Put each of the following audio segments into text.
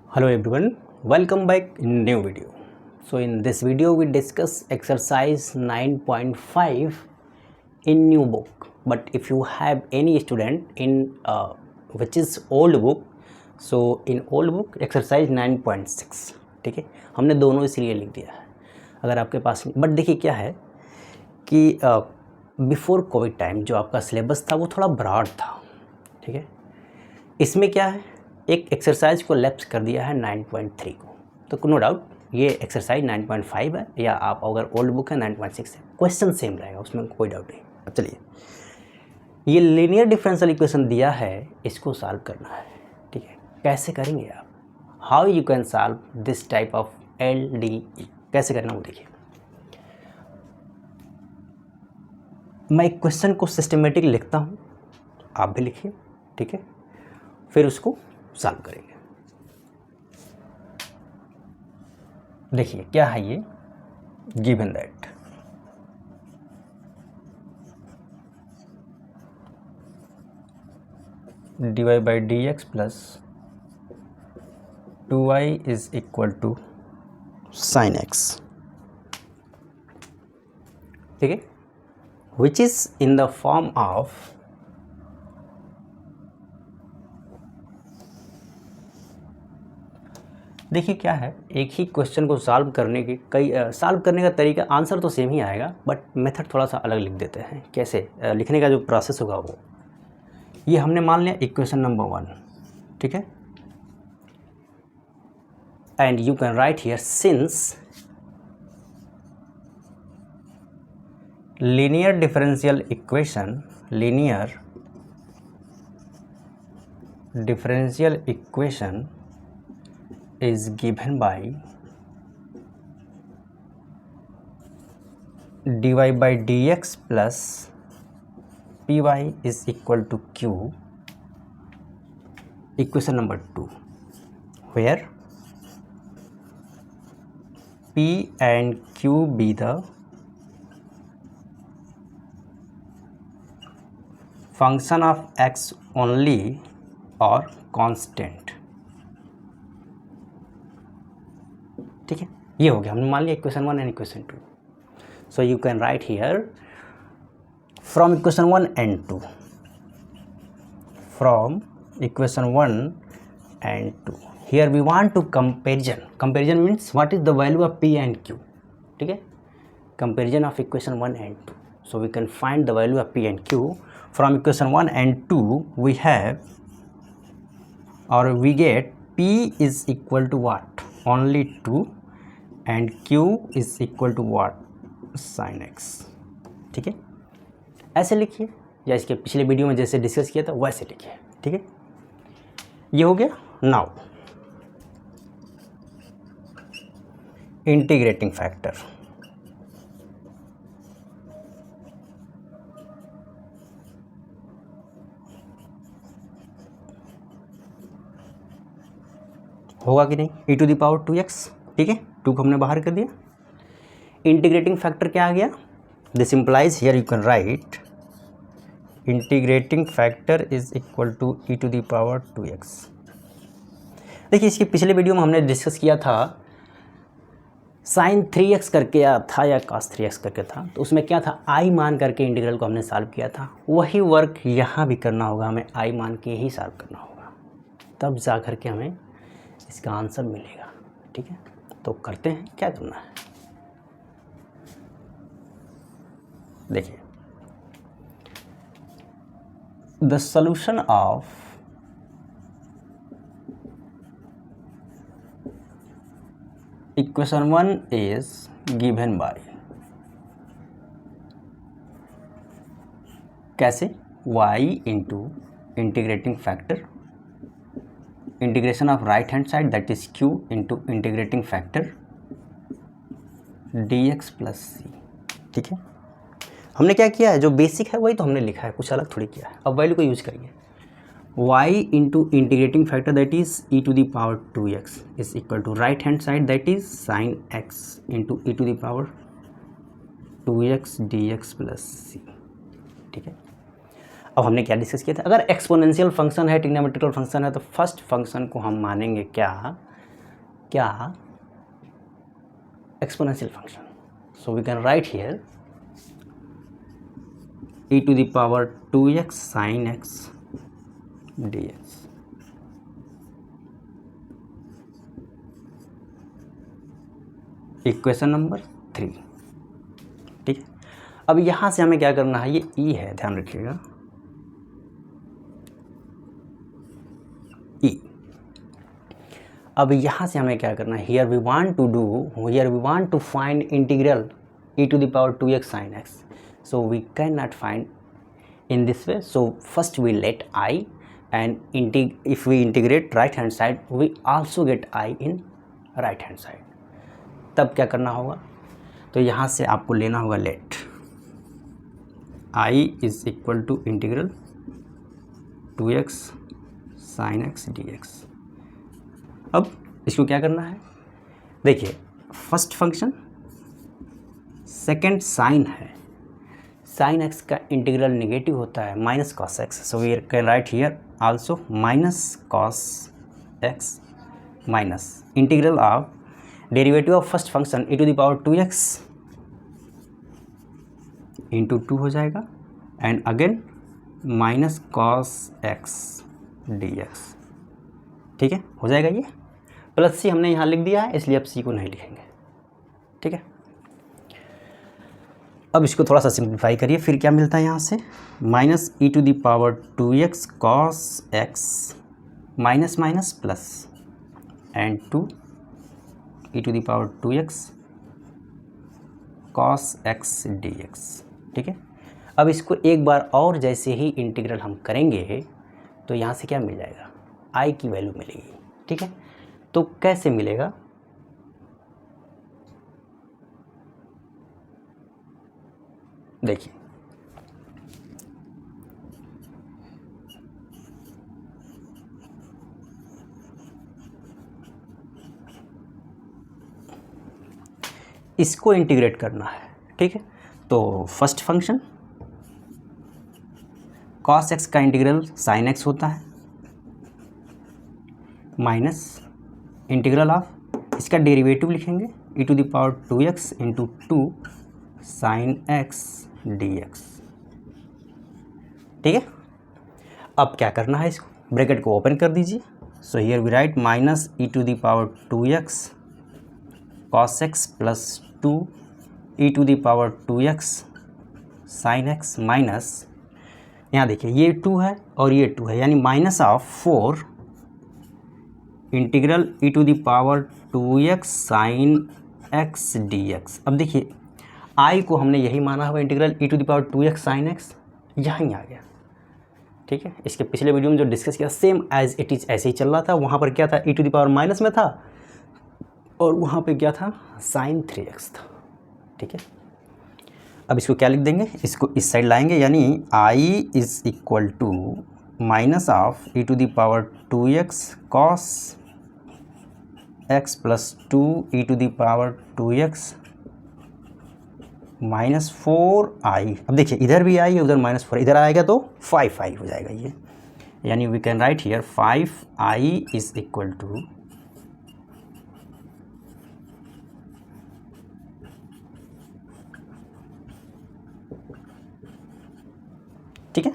Hello everyone, welcome back in new video. So in this video we discuss exercise 9.5 in new book. But if you have any student in which is old book, so in old book exercise 9.6, ठीक है, हमने दोनों इसलिए लिख दिया है अगर आपके पास नहीं. बट देखिए क्या है कि बिफोर कोविड टाइम जो आपका सिलेबस था वो थोड़ा ब्रॉड था, ठीक है. इसमें क्या है, एक एक्सरसाइज को लेफ्ट कर दिया है 9.3 को, तो नो डाउट ये एक्सरसाइज 9.5 है या आप अगर ओल्ड बुक है 9.6 है, क्वेश्चन सेम रहेगा, उसमें कोई डाउट नहीं. अब चलिए, ये लीनियर डिफरेंशियल इक्वेशन दिया है, इसको सॉल्व करना है, ठीक है. कैसे करेंगे आप, how you can solve this type of LDE, कैसे करना वो देखिए. मैं एक क्वेश्चन को सिस्टमेटिक लिखता हूँ, आप भी लिखिए, ठीक है, फिर उसको सॉल्व करेंगे. देखिए क्या है ये, given that dy by dx plus 2y is equal to sine x, ठीक है, which is in the form of देखिए क्या है, एक ही क्वेश्चन को सॉल्व करने की सॉल्व करने का तरीका, आंसर तो सेम ही आएगा बट मेथड थोड़ा सा अलग लिख देते हैं. कैसे लिखने का जो प्रोसेस होगा वो, ये हमने मान लिया इक्वेशन नंबर 1, ठीक है, and you can write here since linear differential equation is given by dy by dx plus py is equal to q, equation number 2, where p and q be the function of x only or constant, ठीक है. ये हो गया, हमने मान लिया equation 1 and equation 2. So you can write here from equation 1 and 2, from equation 1 and 2 here we want to comparison means what is the value of p and q, ठीक है, comparison of equation 1 and 2. So we can find the value of p and q from equation 1 and 2. We have और we get p is equal to what, only 2 and q is equal to what, sin x, ठीक है. ऐसे लिखिए या इसके पिछले video में जैसे डिस्कस किया था वैसे लिखिए, ठीक है. ये हो गया. नाउ इंटीग्रेटिंग फैक्टर, होगा कि नहीं, e to the power 2x, ठीक है, 2 को हमने बाहर कर दिया. इंटीग्रेटिंग फैक्टर क्या आ गया, this implies here you can write integrating factor is equal to e to the power 2x. देखिए इसके पिछले वीडियो में हमने डिस्कस किया था साइन 3x करके था या cos 3x करके था, तो उसमें क्या था, i मान करके इंटीग्रल को हमने सॉल्व किया था. वही वर्क यहाँ भी करना होगा, हमें i मान के ही सॉल्व करना होगा, तब जा कर के हमें इसका आंसर मिलेगा, ठीक है. तो करते हैं, क्या करना है देखिए, the solution of equation 1 is given bye, कैसे, y into integrating factor, integration of right hand side that is q into integrating factor dx plus c, ठीक है. हमने क्या किया है, जो बेसिक है वही तो हमने लिखा है, कुछ अलग थोड़ी किया है. अब वैल्यू को यूज करिए, y into integrating factor that is e to the power 2x is equal to right hand side that is sine x into e to the power 2x dx plus c, ठीक है. अब हमने क्या discuss किया था, अगर exponential function है, trigonometrical function है, तो फर्स्ट फंक्शन को हम मानेंगे क्या, क्या exponential function. So we can write here e to the power 2x sin x dx. Equation number 3, ठीक है। अब यहाँ से हमें क्या करना है, ये e है, ध्यान रखिएगा, e। अब यहाँ से हमें क्या करना है, here we want to find integral e to the power 2x sin x. So we cannot find in this way. So first we let I, and if we integrate right hand side, we also get I in right hand side. तब क्या करना होगा, तो यहाँ से आपको लेना होगा let I is equal to integral 2x sin x dx. अब इसको क्या करना है, देखिए फर्स्ट फंक्शन, सेकंड साइन है, साइन एक्स का इंटीग्रल नेगेटिव होता है minus cos x. So we can write here also minus cos x minus integral of derivative of first function e to the power 2x into 2 हो जाएगा, and again minus cos x dx. ठीक है, हो जाएगा. ये plus सी हमने यहाँ लिख दिया है, इसलिए अब सी को नहीं लिखेंगे. ठीक है, अब इसको थोड़ा सा सिंप्लीफाई करिए, फिर क्या मिलता है यहाँ से, minus e to the power 2x cos x minus minus plus and 2 e to the power 2x cos x dx. ठीक है, अब इसको एक बार और जैसे ही इंटीग्रल हम करेंगे तो यहाँ से क्या मिल जाएगा, आई की वैल्यू मिलेगी. ठीक है, तो कैसे मिलेगा, देखिए इसको इंटीग्रेट करना है. ठीक है, तो फर्स्ट फंक्शन कॉस एक्स का इंटीग्रल साइन एक्स होता है माइनस इंटीग्रल ऑफ, इसका डेरिवेटिव लिखेंगे e to the power 2x into 2 sine x dx. ठीक है, अब क्या करना है, इसको ब्रैकेट को ओपन कर दीजिए. So here we write minus e to the power 2x cos x plus 2 e to the power 2x sine x minus, यहाँ देखिए ये 2 है और ये 2 है, यानी minus of 4 integral e to the power 2x sine x dx. अब देखिए आई को हमने यही माना हुआ integral e to the power 2x sine x, यहाँ ही आ गया. ठीक है, इसके पिछले वीडियो में जो डिस्कस किया सेम एज इट इज़ ऐसे ही चल रहा था. वहाँ पर क्या था, ई टू द पावर माइनस में था और वहाँ पे क्या था, साइन 3x था. ठीक है, अब इसको क्या लिख देंगे, इसको इस साइड लाएंगे, यानी I is equal to minus of e to the power 2x cos x plus 2 e to the power 2x minus 4i. अब देखिए इधर भी आई है, उधर माइनस 4, इधर आएगा तो 5i हो जाएगा ये, यानी we can write here 5i is equal to ठीक है.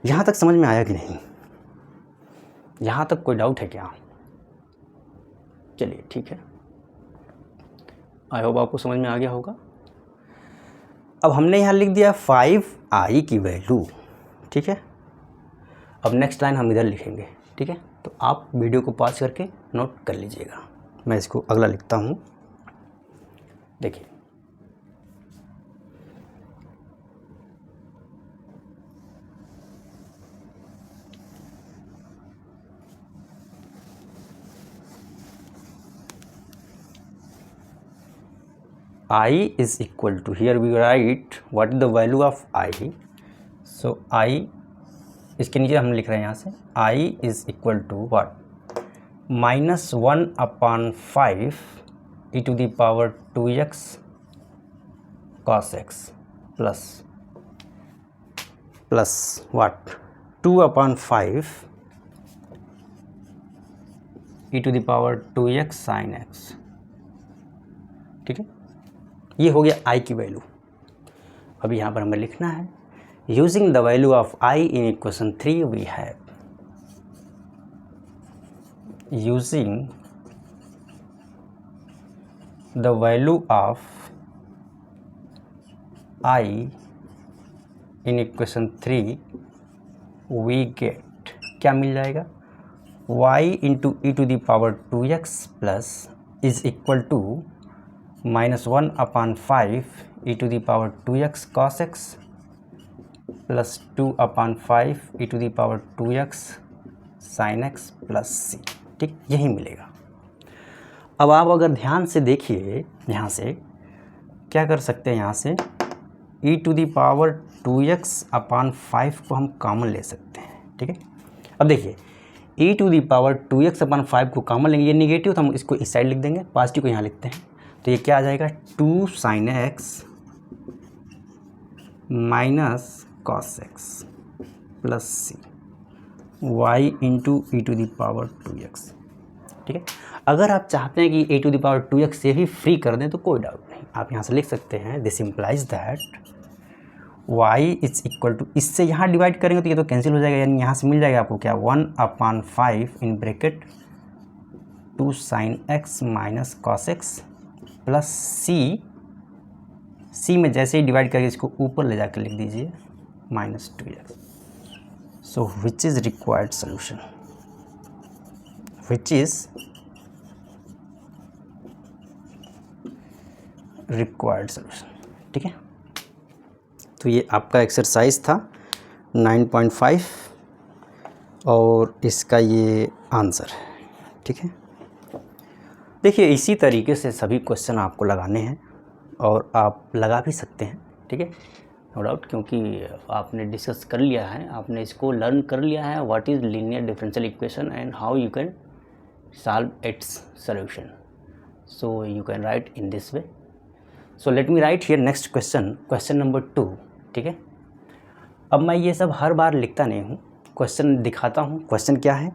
यहाँ तक समझ में आया कि नहीं, यहाँ तक कोई डाउट है क्या? चलिए ठीक है, आई होप आपको समझ में आ गया होगा. अब हमने यहाँ लिख दिया 5i की वैल्यू. ठीक है, अब नेक्स्ट लाइन हम इधर लिखेंगे. ठीक है, तो आप वीडियो को पॉज करके नोट कर लीजिएगा. मैं इसको अगला लिखता हूँ. देखिए I is equal to, here we write what is the value of I. So I, इसके नीचे हम लिख रहे हैं यहाँ से I is equal to what, minus 1 upon 5 e to the power 2x cos x plus what, 2 upon 5 e to the power 2x sine x. ठीक है, ये हो गया आई की वैल्यू। अब यहाँ पर हमें लिखना है using the value of I in equation 3 we have, using the value of I in equation 3 we get, क्या मिल जाएगा, y into e to the power 2x plus is equal to -1/5 e to the power 2x cos x plus 2/5 e to the power 2x sin x plus c। ठीक, यही मिलेगा। अब आप अगर ध्यान से देखिए, यहाँ से क्या कर सकते हैं, यहाँ से ई टू द पावर 2x/5 को हम कॉमन ले सकते हैं। ठीक है, अब देखिए ई टू द पावर 2x/5 को कॉमन लेंगे, ये निगेटिव तो हम इसको इस साइड लिख देंगे, पॉजिटिव को यहाँ लिखते हैं, तो ये क्या आ जाएगा 2 sin x minus cos x plus c y into e to the power 2x। ठीक है, अगर आप चाहते हैं कि ए टू द पावर 2x से ही फ्री कर दें तो कोई डाउट नहीं, आप यहाँ से लिख सकते हैं this implies that y is equal to, इससे यहाँ डिवाइड करेंगे तो ये तो कैंसिल हो जाएगा, यानी यहाँ से मिल जाएगा आपको क्या 1/5 in bracket 2 sin x minus cos x plus c में जैसे ही डिवाइड करके इसको ऊपर ले जाकर लिख दीजिए -2x। So which is required solution, which is required solution. ठीक है, तो ये आपका एक्सरसाइज था 9.5 और इसका ये आंसर है। ठीक है, देखिए इसी तरीके से सभी क्वेश्चन आपको लगाने हैं और आप लगा भी सकते हैं। ठीक है, नो डाउट, क्योंकि आपने डिस्कस कर लिया है, आपने इसको लर्न कर लिया है what is linear differential equation and how you can solve it's solution. So you can right in this way. So let me right here next question, question number 2। ठीक है, अब मैं ये सब हर बार लिखता नहीं हूँ, क्वेश्चन दिखाता हूँ, क्वेश्चन क्या है,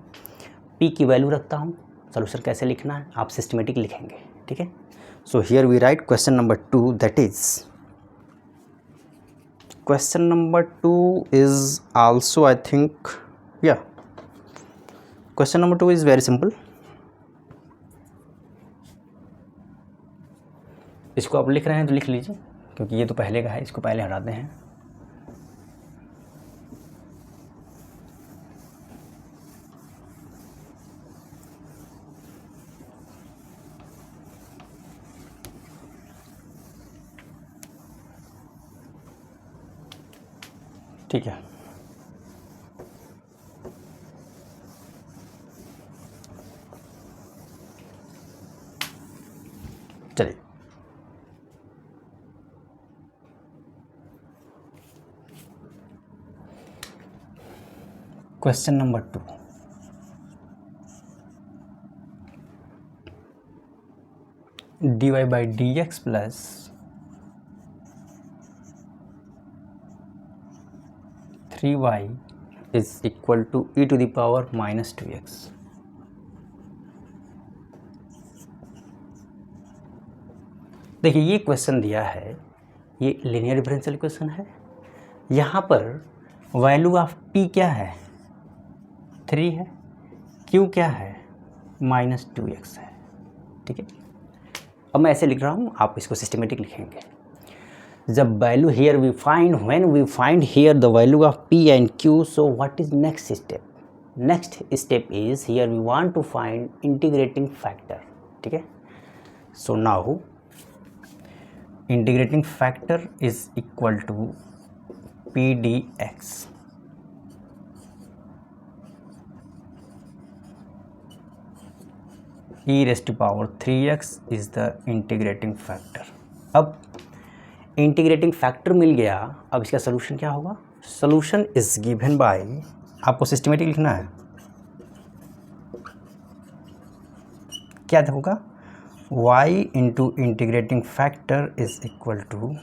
p की वैल्यू रखता हूँ, सॉल्यूशन कैसे लिखना है आप सिस्टमेटिक लिखेंगे। ठीक है, so here we write question number 2, that is question number 2 is also I think या question number 2 is very simple. इसको आप लिख रहे हैं तो लिख लीजिए, क्योंकि ये तो पहले का है, इसको पहले हटाते हैं। ठीक है, चलिए question number 2, dy by dx plus 3y is equal to e to the power -2x। देखिए ये क्वेश्चन दिया है, ये लीनियर डिफरेंशियल इक्वेशन है, यहाँ पर वैल्यू ऑफ p क्या है 3 है, q क्या है -2x है। ठीक है, अब मैं ऐसे लिख रहा हूँ, आप इसको सिस्टमेटिक लिखेंगे। जब value here we find, when we find here the value of p and q, so what is next step, next step is here we want to find integrating factor. ठीक है, so now integrating factor is equal to p dx। e raised to power 3x is the integrating factor। अब integrating factor मिल गया, अब इसका solution क्या होगा, solution is given by, आपको सिस्टमेटिक लिखना है, क्या होगा y into integrating factor is equal to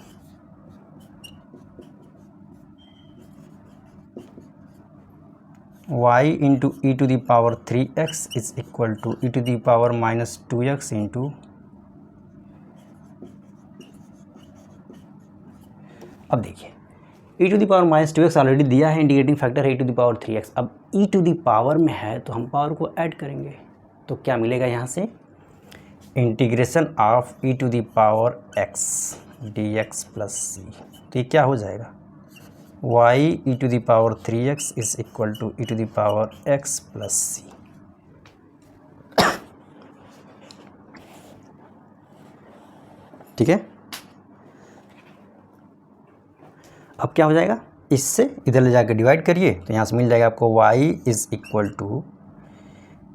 y into e to the power 3x is equal to e to the power -2x into, अब देखिए e to the power -2x already दिया है, integrating factor है e to the power 3x। अब e to the power में है तो हम पावर को ऐड करेंगे, तो क्या मिलेगा यहाँ से, integration of e to the power x dx plus C. तो ये क्या हो जाएगा, y e to the power 3x is equal to e to the power x plus C. ठीक है, अब क्या हो जाएगा, इससे इधर ले जाकर डिवाइड करिए तो यहाँ से मिल जाएगा आपको y is equal to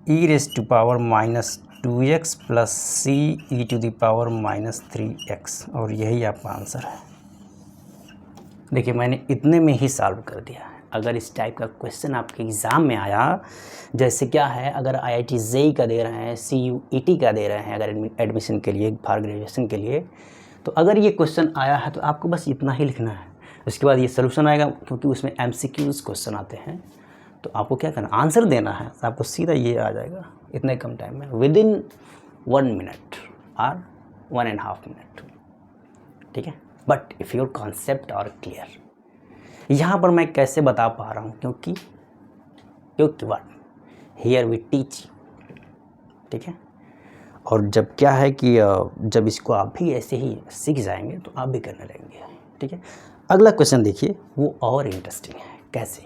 e raise to power -2x plus c e to the power -3x, और यही आपका आंसर है। देखिए मैंने इतने में ही सॉल्व कर दिया है। अगर इस टाइप का क्वेश्चन आपके एग्ज़ाम में आया, जैसे क्या है, अगर IIT JEE का दे रहे हैं, CUET का दे रहे हैं अगर एडमिशन के लिए, फॉर ग्रेजुएशन के लिए, तो अगर ये क्वेश्चन आया है तो आपको बस इतना ही लिखना है। उसके बाद ये सोल्यूशन आएगा, क्योंकि उसमें MCQs क्वेश्चन आते हैं, तो आपको क्या करना, आंसर देना है, तो आपको सीधा ये आ जाएगा इतने कम टाइम में, विदिन 1 मिनट और 1.5 मिनट। ठीक है, but if your concept are clear, यहाँ पर मैं कैसे बता पा रहा हूँ, क्योंकि व्हाट हियर वी टीच। ठीक है, और जब क्या है कि जब इसको आप भी ऐसे ही सीख जाएंगे तो आप भी करने लगेंगे। ठीक है, अगला क्वेश्चन देखिए, वो और इंटरेस्टिंग है। कैसे,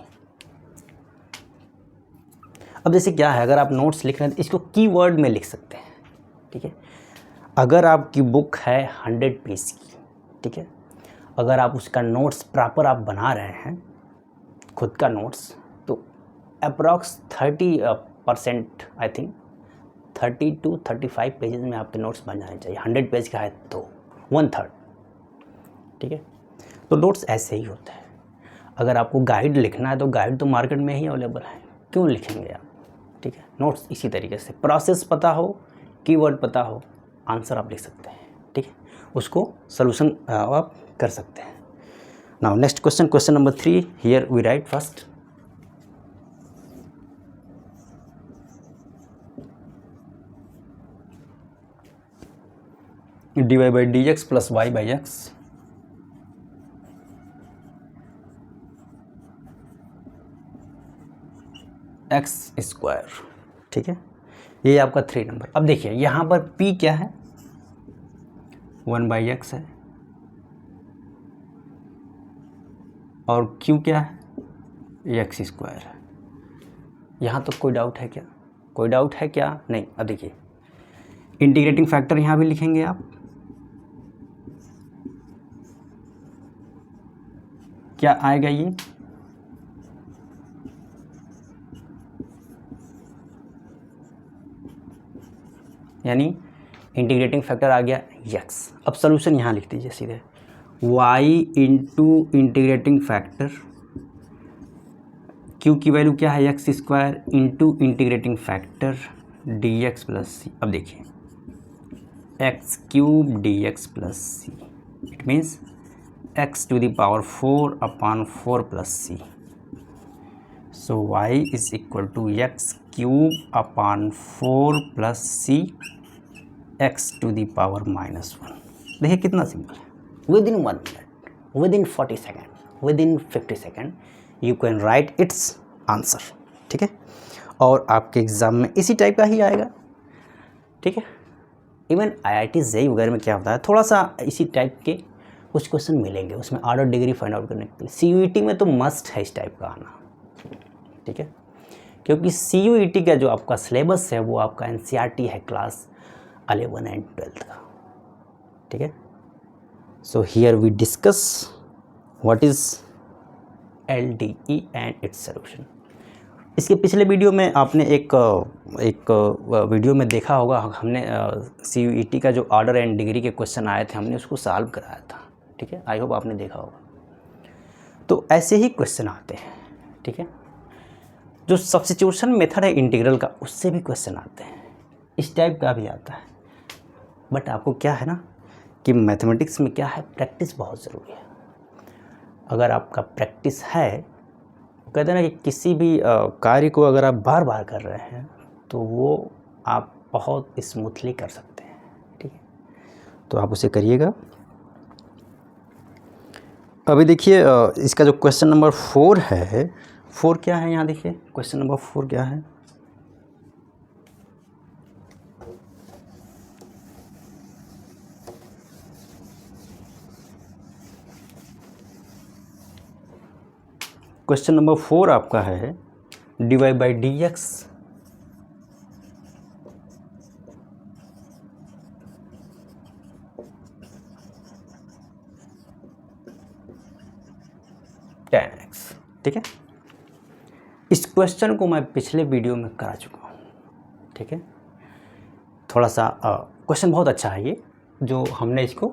अब जैसे क्या है, अगर आप नोट्स लिख रहे हैं तो इसको कीवर्ड में लिख सकते हैं। ठीक है, अगर आपकी बुक है 100 पेज की, ठीक है, अगर आप उसका नोट्स प्रॉपर आप बना रहे हैं, खुद का नोट्स, तो approx 30% I think 30 to 35 pages में आपके नोट्स बन जाने चाहिए। 100 पेज का है तो 1/3। ठीक है, तो नोट्स ऐसे ही होता है। अगर आपको गाइड लिखना है तो गाइड तो मार्केट में ही अवेलेबल है, क्यों लिखेंगे आप। ठीक है, नोट्स इसी तरीके से, प्रोसेस पता हो, कीवर्ड पता हो, आंसर आप लिख सकते हैं। ठीक है, उसको सोल्यूशन आप कर सकते हैं। Now next question, question number 3, here we write first, dy by dx plus y by x x square. ठीक है, ये आपका 3 नंबर। अब देखिए यहाँ पर p क्या है, 1/x है, और q क्या है, एक्स स्क्वायर है। यहाँ तो कोई डाउट है क्या, कोई डाउट है क्या, नहीं। अब देखिए इंटीग्रेटिंग फैक्टर यहाँ भी लिखेंगे आप, क्या आएगा ये, यानी इंटीग्रेटिंग फैक्टर आ गया x। अब सोल्यूशन यहाँ लिख दीजिए सीधे, y into integrating factor, q की वैल्यू क्या है, x square into integrating factor dx plus C. अब देखिए x³ dx plus C, it means x to the power 4/4 plus c. So y is equal to x³ plus c x to the power -1। देखिए कितना simple है, within 1 minute, within 40 second, within 50 second you can right it's answer. ठीक है, और आपके exam में इसी type का ही आएगा। ठीक है, इवन IIT JEE वगैरह में क्या होता है, थोड़ा सा इसी टाइप के कुछ क्वेश्चन मिलेंगे, उसमें ऑर्डर डिग्री फाइंड आउट करने के लिए। CUET में तो मस्ट है इस टाइप का आना। ठीक है, क्योंकि CUET का जो आपका सिलेबस है वो आपका NCERT है क्लास 11 एंड 12 का। ठीक है, so here we discuss what is LDE and its solution. इसके पिछले वीडियो में आपने एक वीडियो में देखा होगा, हमने CUET का जो ऑर्डर एंड डिग्री के क्वेश्चन आए थे, हमने उसको सॉल्व कराया था। ठीक है, आई होप आपने देखा होगा। तो ऐसे ही क्वेश्चन आते हैं। ठीक है, जो सब्स्टिट्यूशन मेथड है इंटीग्रल का, उससे भी क्वेश्चन आते हैं, इस टाइप का भी आता है। बट आपको क्या है ना कि मैथमेटिक्स में क्या है, प्रैक्टिस बहुत ज़रूरी है। अगर आपका प्रैक्टिस है, कहते हैं ना कि किसी भी कार्य को अगर आप बार बार कर रहे हैं तो वो आप बहुत स्मूथली कर सकते हैं, ठीक है। तो आप उसे करिएगा। अभी देखिए इसका जो क्वेश्चन नंबर 4 है, 4 क्या है यहाँ देखिए, क्वेश्चन नंबर 4 क्या है। क्वेश्चन नंबर 4 आपका है dy by d x tan x, ठीक है। इस क्वेश्चन को मैं पिछले वीडियो में करा चुका हूँ, ठीक है। थोड़ा सा क्वेश्चन बहुत अच्छा है ये, जो हमने इसको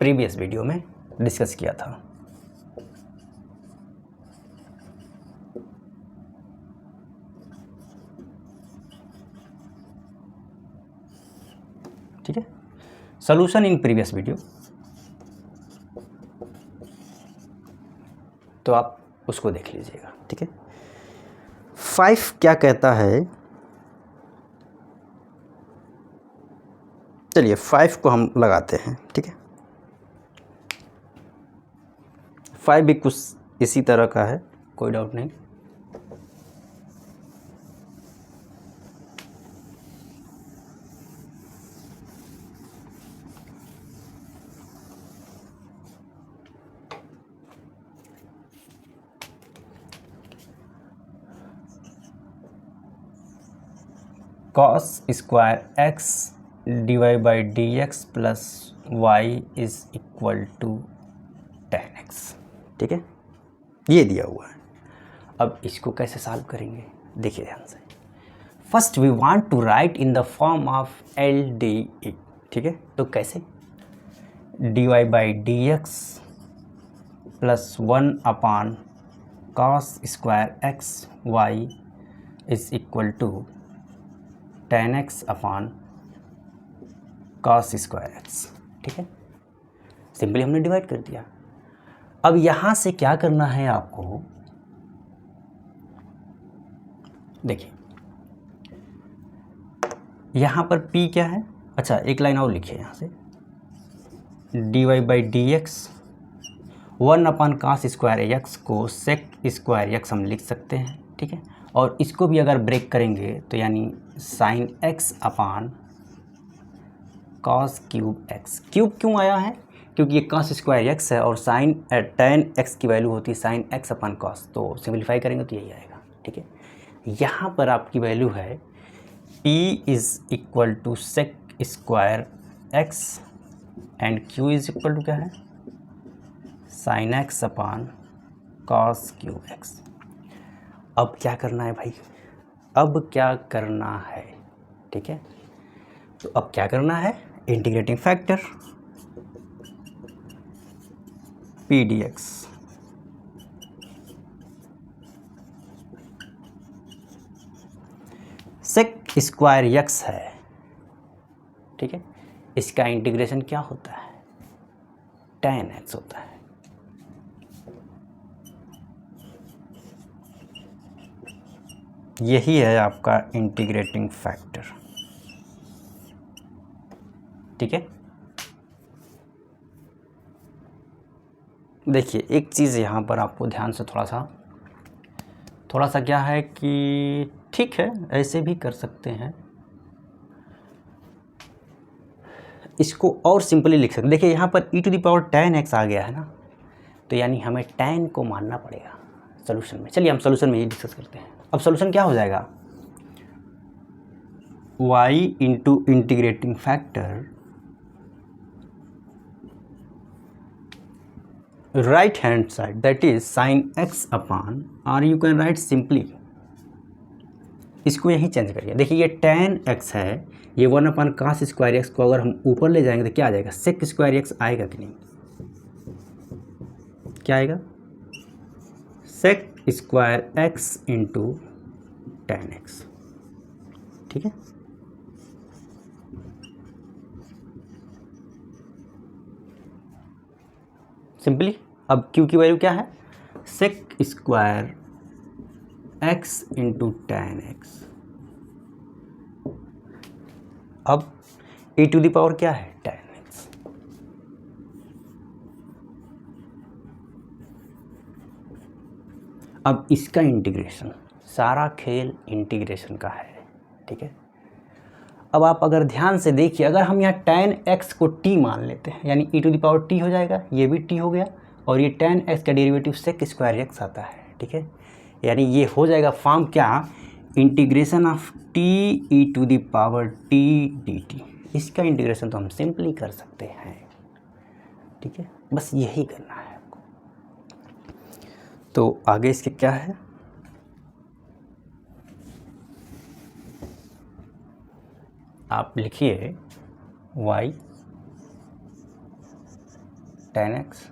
प्रीवियस वीडियो में डिस्कस किया था। ठीक है, सॉल्यूशन इन प्रीवियस वीडियो। तो आप उसको देख लीजिएगा, ठीक है। 5 क्या कहता है, चलिए 5 को हम लगाते हैं, ठीक है। 5 भी कुछ इसी तरह का है, कोई डाउट नहीं। cos square x divide by d x plus y is equal to tan x, ठीक है। ये दिया हुआ है। अब इसको कैसे सॉल्व करेंगे, देखिए ध्यान से। First we want to write in the form of L D E, ठीक है। तो कैसे, d y by d x plus 1 upon cos square x y is equal to tan x upon cos square x, ठीक है। Simply हमने divide कर दिया। अब यहाँ से क्या करना है आपको, देखिए यहाँ पर p क्या है, अच्छा एक लाइन और लिखिए यहाँ से, d y by d x 1 upon cos square x को sec स्क्वायर एक्स हम लिख सकते हैं, ठीक है। और इसको भी अगर ब्रेक करेंगे तो यानी sign x upon cos cube x। Cube क्यों आया है, क्योंकि ये cos स्क्वायर x है और साइन tan x की वैल्यू होती है साइन x अपान cos, तो सिंप्लीफाई करेंगे तो यही आएगा, ठीक है। यहाँ पर आपकी वैल्यू है p is equal to sec square x and q is equal to क्या है, sine x upon cos cube x। अब क्या करना है भाई, अब क्या करना है, ठीक है। तो अब क्या करना है, integrating factor p d x, sec square x है, ठीक है। इसका इंटीग्रेशन क्या होता है, tan x होता है। यही है आपका इंटीग्रेटिंग फैक्टर, ठीक है। देखिए एक चीज़ यहाँ पर आपको ध्यान से थोड़ा सा क्या है कि ठीक है ऐसे भी कर सकते हैं, इसको और सिंपली लिख सकते हैं। देखिए यहाँ पर e to the power tan x आ गया है ना, तो यानी हमें tan को मानना पड़ेगा सोल्यूशन में। चलिए हम सोल्यूशन में ये डिस्कस करते हैं। अब सोल्यूशन क्या हो जाएगा, y into integrating factor right hand side that is sine x अपान, और यू कैन राइट सिंपली, इसको यहीं चेंज करिए। देखिए ये tan x है, ये 1 अपान cos स्क्वायर x को अगर हम ऊपर ले जाएंगे तो क्या आ जाएगा, sec स्क्वायर x आएगा कि नहीं, क्या आएगा, sec square x into tan x, ठीक है। सिंपली अब q की वैल्यू क्या है, sec square x into tan x। अब e टू द पावर क्या है, tan x। अब इसका इंटीग्रेशन, सारा खेल इंटीग्रेशन का है, ठीक है। अब आप अगर ध्यान से देखिए, अगर हम यहाँ tan x को t मान लेते हैं, यानी e to the power t हो जाएगा, ये भी t हो गया, और ये tan x का डेरिवेटिव sec स्क्वायर x आता है, ठीक है। यानी ये हो जाएगा फॉर्म क्या, integration of t e to the power t dt। इसका इंटीग्रेशन तो हम सिंपली कर सकते हैं, ठीक है, बस यही करना है आपको। तो आगे इसके क्या है, आप लिखिए y tan x,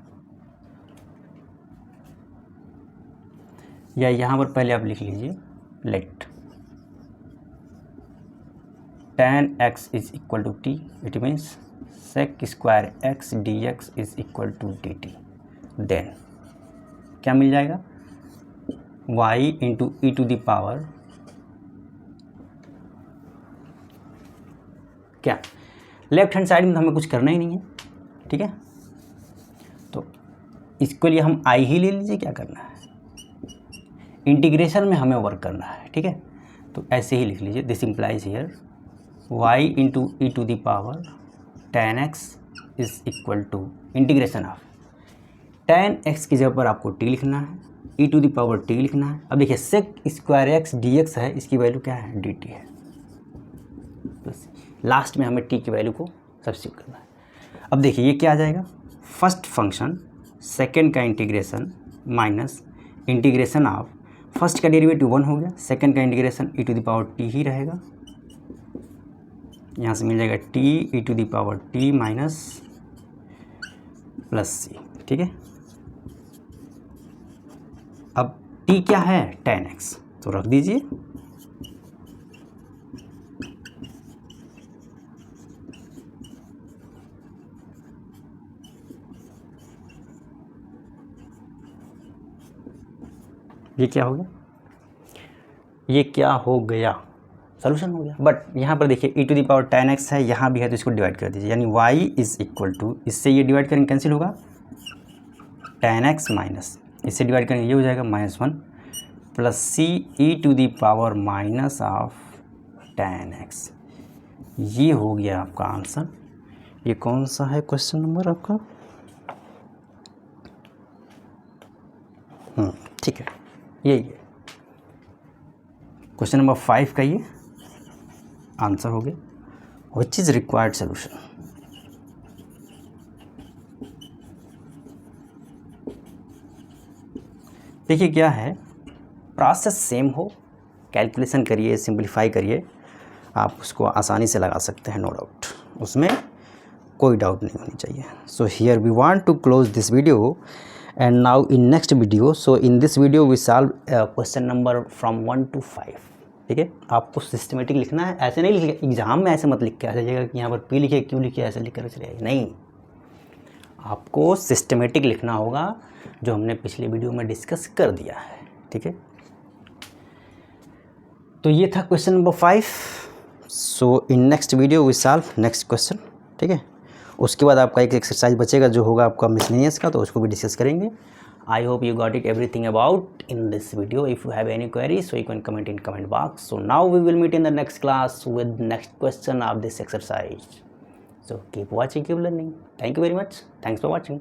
या यहाँ पर पहले आप लिख लीजिए let tan x is equal to t, it means sec square x dx is equal to dt। Then क्या मिल जाएगा, y into e to the power क्या, लेफ्ट हैंड साइड में तो हमें कुछ करना ही नहीं है, ठीक है। तो इसके लिए हम आई ही ले लीजिए, क्या करना है, इंटीग्रेशन में हमें वर्क करना है, ठीक है। तो ऐसे ही लिख लीजिए, this implies here y into e to the power tan x is equal to integration of tan x की जगह पर आपको t लिखना है, e to the power t लिखना है। अब देखिए sec स्क्वायर x dx है, इसकी वैल्यू क्या है, dt है, बस लास्ट में हमें t की वैल्यू को सब्स्टिट्यूट करना है। अब देखिए ये क्या आ जाएगा, फर्स्ट फंक्शन सेकेंड का integration minus integration of first का डेरिवेटिव 1 हो गया, सेकेंड का integration e to the power t ही रहेगा, यहाँ से मिल जाएगा t e to the power t minus plus c, ठीक है। अब t क्या है, tan x, तो रख दीजिए, ये क्या हो गया, ये क्या हो गया, सोल्यूशन हो गया। बट यहाँ पर देखिए e to the power tan x है, यहाँ भी है, तो इसको डिवाइड कर दीजिए, यानी y इज इक्वल टू, इससे ये डिवाइड करेंगे कैंसिल होगा, tan x माइनस इससे डिवाइड करेंगे, ये हो जाएगा -1 plus c e to the power minus of tan x। ये हो गया आपका आंसर। ये कौन सा है क्वेश्चन नंबर आपका, ठीक है, यही है क्वेश्चन नंबर 5 का ये आंसर हो गया, विच इज़ रिक्वायर्ड सोल्यूशन। देखिए क्या है, प्रोसेस सेम हो, कैलकुलेशन करिए, सिंपलीफाई करिए, आप उसको आसानी से लगा सकते हैं, नो डाउट, उसमें कोई डाउट नहीं होनी चाहिए। So here we want to close this video and now in next video, so in this video we solve question number from 1 to 5, ठीक है। आपको सिस्टमेटिक लिखना है, ऐसे नहीं लिखिए एग्जाम में, ऐसे मत लिख के आ जाइएगा कि यहाँ पर पी लिखे क्यों लिखे, ऐसे लिख कर चले, नहीं, आपको सिस्टमेटिक लिखना होगा, जो हमने पिछले वीडियो में डिस्कस कर दिया है, ठीक है। तो ये था question number 5। So in next video we solve next question, ठीक है। उसके बाद आपका एक एक्सरसाइज बचेगा जो होगा आपका मिसलेनियस का, तो उसको भी डिस्कस करेंगे। I hope you got it everything about in this video. If you have any query so you can comment in comment box. So now we will meet in the next class with next question of this exercise. So keep watching, keep learning. Thank you very much, thanks for watching.